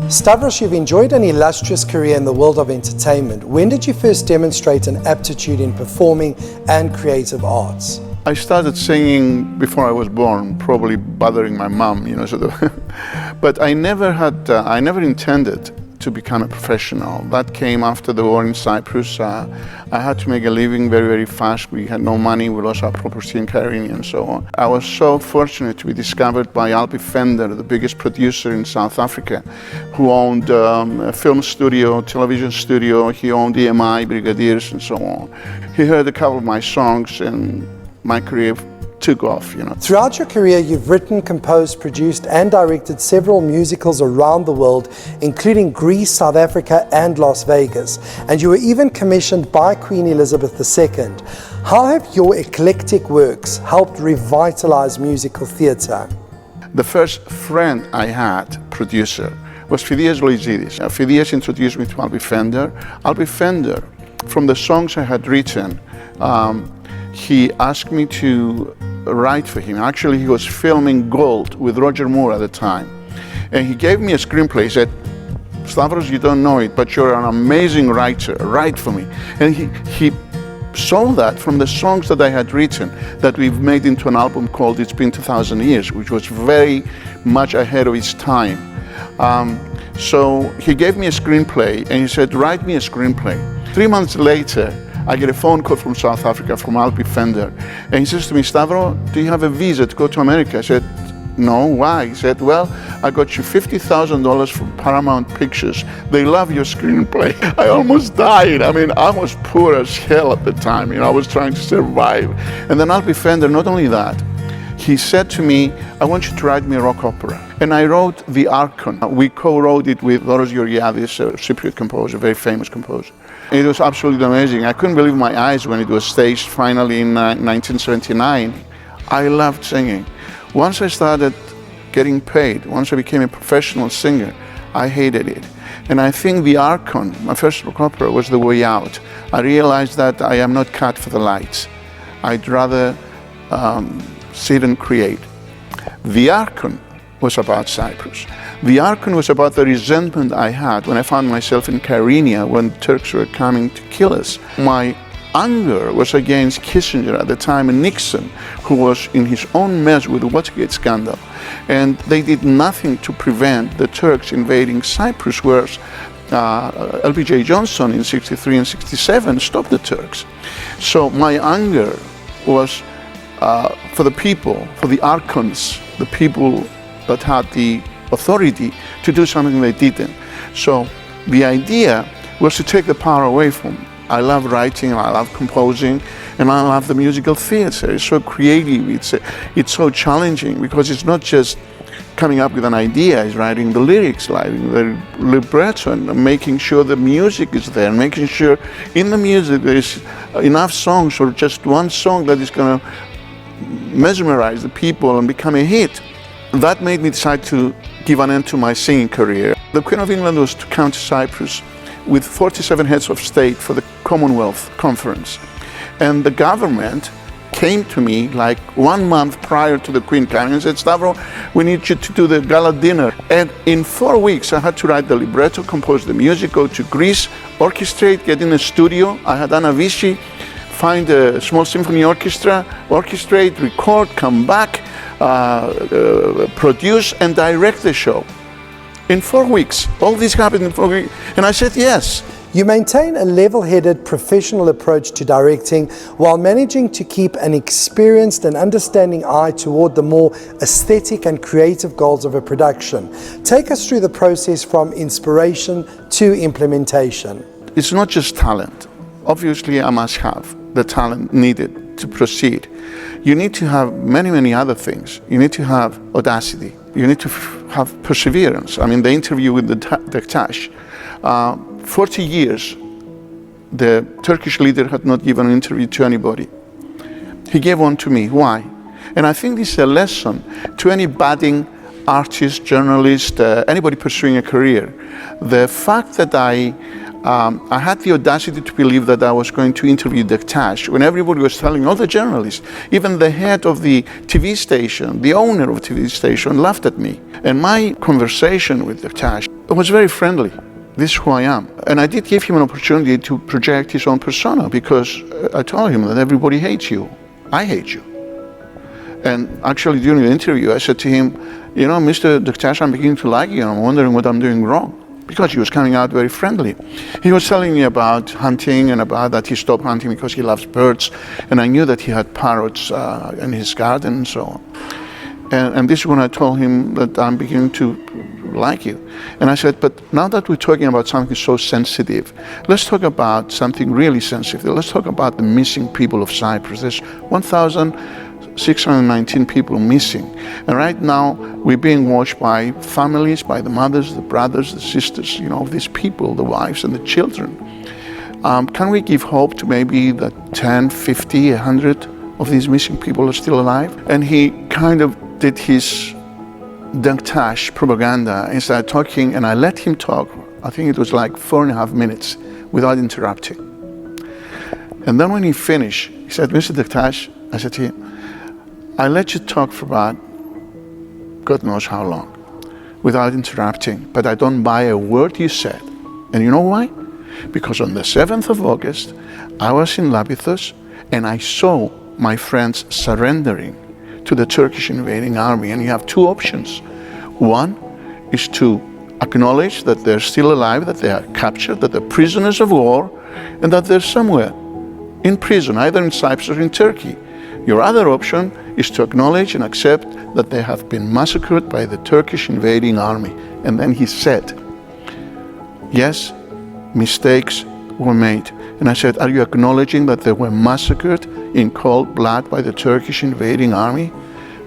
Stavros, you've enjoyed an illustrious career in the world of entertainment. When did you first demonstrate an aptitude in performing and creative arts? I started singing before I was born, probably bothering my mom, sort of. But I never intended to become a professional. That came after the war in Cyprus. I had to make a living very, very fast. We had no money, we lost our property in Kyrene and so on. I was so fortunate to be discovered by Alpi Fender, the biggest producer in South Africa, who owned a film studio, television studio. He owned EMI, Brigadiers and so on. He heard a couple of my songs and my career took off, Throughout your career, you've written, composed, produced, and directed several musicals around the world, including Greece, South Africa, and Las Vegas. And you were even commissioned by Queen Elizabeth II. How have your eclectic works helped revitalize musical theatre? The first friend I had, producer, was Phidias Loizidis. Phidias introduced me to Alpi Fender. Alpi Fender, from the songs I had written, he asked me to write for him. Actually, he was filming Gold with Roger Moore at the time. And he gave me a screenplay. He said, Stavros, you don't know it, but you're an amazing writer. Write for me. And he saw that from the songs that I had written that we've made into an album called It's Been 2,000 Years, which was very much ahead of its time. So he gave me a screenplay and he said, write me a screenplay. 3 months later, I get a phone call from South Africa, from Alpi Fender, and he says to me, Stavro, do you have a visa to go to America? I said, no, why? He said, well, I got you $50,000 from Paramount Pictures. They love your screenplay. I almost died. I mean, I was poor as hell at the time. I was trying to survive. And then Alpi Fender, not only that, he said to me, I want you to write me a rock opera. And I wrote The Archon. We co-wrote it with Doros Georgiadis, a Cypriot composer, a very famous composer. It was absolutely amazing. I couldn't believe my eyes when it was staged finally in 1979. I loved singing. Once I started getting paid, once I became a professional singer, I hated it. And I think The Archon, my first rock opera, was the way out. I realized that I am not cut for the lights. I'd rather sit and create. The Archon was about Cyprus. The Archon was about the resentment I had when I found myself in Kyrene when Turks were coming to kill us. My anger was against Kissinger at the time and Nixon, who was in his own mess with the Watergate scandal. And they did nothing to prevent the Turks invading Cyprus, whereas LBJ Johnson in '63 and '67 stopped the Turks. So my anger was for the people, for the archons, the people that had the authority to do something they didn't. So the idea was to take the power away from them. I love writing, I love composing, and I love the musical theatre. It's so creative, it's so challenging, because it's not just coming up with an idea, it's writing the lyrics, writing the libretto, and making sure the music is there, and making sure in the music there is enough songs, or just one song that is going to mesmerize the people and become a hit. That made me decide to give an end to my singing career. The Queen of England was to come to Cyprus with 47 heads of state for the Commonwealth Conference. And the government came to me like 1 month prior to the Queen coming and said, Stavro, we need you to do the gala dinner. And in 4 weeks, I had to write the libretto, compose the music, go to Greece, orchestrate, get in a studio. I had Anna Vichy, find a small symphony orchestra, orchestrate, record, come back, produce and direct the show. In 4 weeks, all this happened in 4 weeks, and I said yes. You maintain a level-headed professional approach to directing while managing to keep an experienced and understanding eye toward the more aesthetic and creative goals of a production. Take us through the process from inspiration to implementation. It's not just talent. Obviously, I must have the talent needed to proceed. You need to have many, many other things. You need to have audacity. You need to have perseverance. I mean, the interview with the Dektash, 40 years, the Turkish leader had not given an interview to anybody. He gave one to me. Why? And I think this is a lesson to any budding artist, journalist, anybody pursuing a career. The fact that I had the audacity to believe that I was going to interview Dektash when everybody was telling, all the journalists, even the head of the TV station, the owner of the TV station, laughed at me. And my conversation with Dektash was very friendly. This is who I am. And I did give him an opportunity to project his own persona, because I told him that everybody hates you. I hate you. And actually during the interview, I said to him, you know, Mr. Dektash, I'm beginning to like you, and I'm wondering what I'm doing wrong. Because he was coming out very friendly. He was telling me about hunting and about that he stopped hunting because he loves birds. And I knew that he had parrots in his garden and so on. And this is when I told him that I'm beginning to like you. And I said, but now that we're talking about something so sensitive, let's talk about something really sensitive. Let's talk about the missing people of Cyprus. There's 1,619 people missing. And right now, we're being watched by families, by the mothers, the brothers, the sisters, you know, of these people, the wives and the children. Can we give hope to maybe that 10, 50, 100 of these missing people are still alive? And he kind of did his Dektash propaganda and started talking, and I let him talk. I think it was like 4.5 minutes without interrupting. And then when he finished, he said, Mr. Dektash, I said to him, I let you talk for about God knows how long without interrupting, but I don't buy a word you said. And you know why? Because on the 7th of August, I was in Lapithos and I saw my friends surrendering to the Turkish invading army. And you have two options. One is to acknowledge that they're still alive, that they are captured, that they're prisoners of war, and that they're somewhere in prison, either in Cyprus or in Turkey. Your other option is to acknowledge and accept that they have been massacred by the Turkish invading army. And then he said, yes, mistakes were made. And I said, are you acknowledging that they were massacred in cold blood by the Turkish invading army?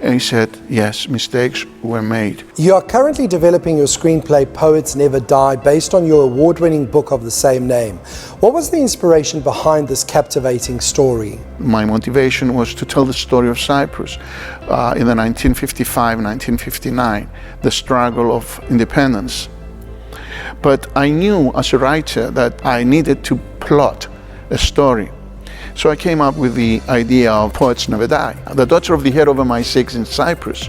And he said, yes, mistakes were made. You are currently developing your screenplay, Poets Never Die, based on your award-winning book of the same name. What was the inspiration behind this captivating story? My motivation was to tell the story of Cyprus in the 1955-1959, the struggle of independence. But I knew as a writer that I needed to plot a story. So I came up with the idea of Poets Never Die. The daughter of the head of MI6 in Cyprus,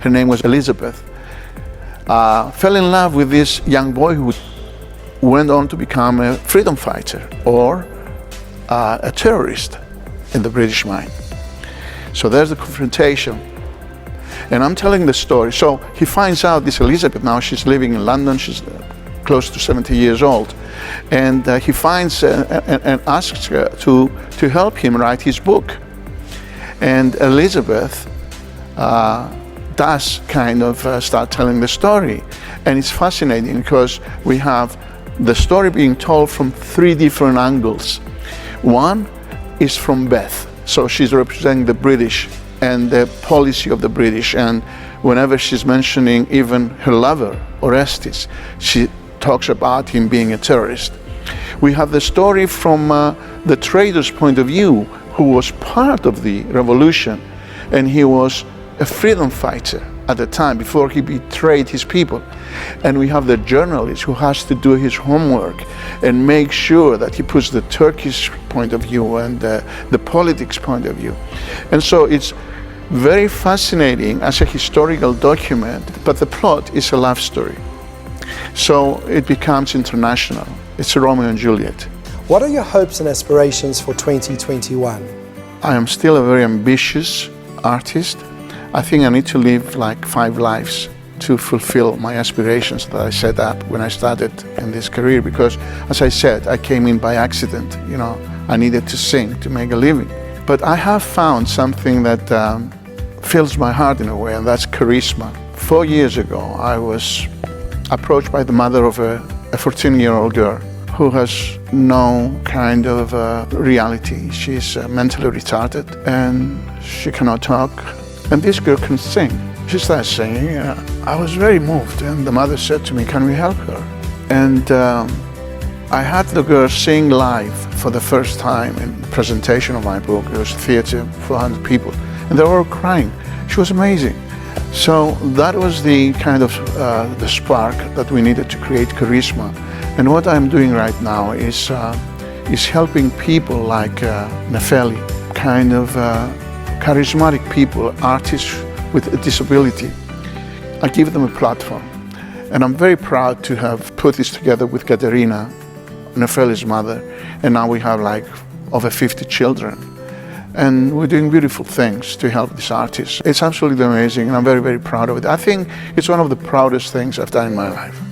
her name was Elizabeth, fell in love with this young boy who went on to become a freedom fighter or a terrorist in the British mind. So there's the confrontation. And I'm telling the story. So he finds out this Elizabeth, now she's living in London, she's close to 70 years old. And he finds and asks her to help him write his book. And Elizabeth does kind of start telling the story. And it's fascinating because we have the story being told from 3 different angles. One is from Beth. So she's representing the British and the policy of the British. And whenever she's mentioning even her lover, Orestes, she talks about him being a terrorist. We have the story from the trader's point of view, who was part of the revolution, and he was a freedom fighter at the time before he betrayed his people. And we have the journalist who has to do his homework and make sure that he puts the Turkish point of view and the politics point of view. And so it's very fascinating as a historical document, but the plot is a love story. So it becomes international. It's a Romeo and Juliet. What are your hopes and aspirations for 2021? I am still a very ambitious artist. I think I need to live like 5 lives to fulfill my aspirations that I set up when I started in this career, because as I said, I came in by accident. You know, I needed to sing to make a living. But I have found something that fills my heart in a way, and that's charisma. 4 years ago, I was approached by the mother of a 14-year-old girl who has no kind of reality. She's mentally retarded and she cannot talk. And this girl can sing. She started singing. I was very moved, and the mother said to me, can we help her? And I had the girl sing live for the first time in the presentation of my book. It was a theater, 400 people, and they were all crying. She was amazing. So that was the kind of the spark that we needed to create charisma. And what I'm doing right now is helping people like Nefeli, kind of charismatic people, artists with a disability. I give them a platform. And I'm very proud to have put this together with Katerina, Nefeli's mother, and now we have like over 50 children. And we're doing beautiful things to help these artists. It's absolutely amazing, and I'm very, very proud of it. I think it's one of the proudest things I've done in my life.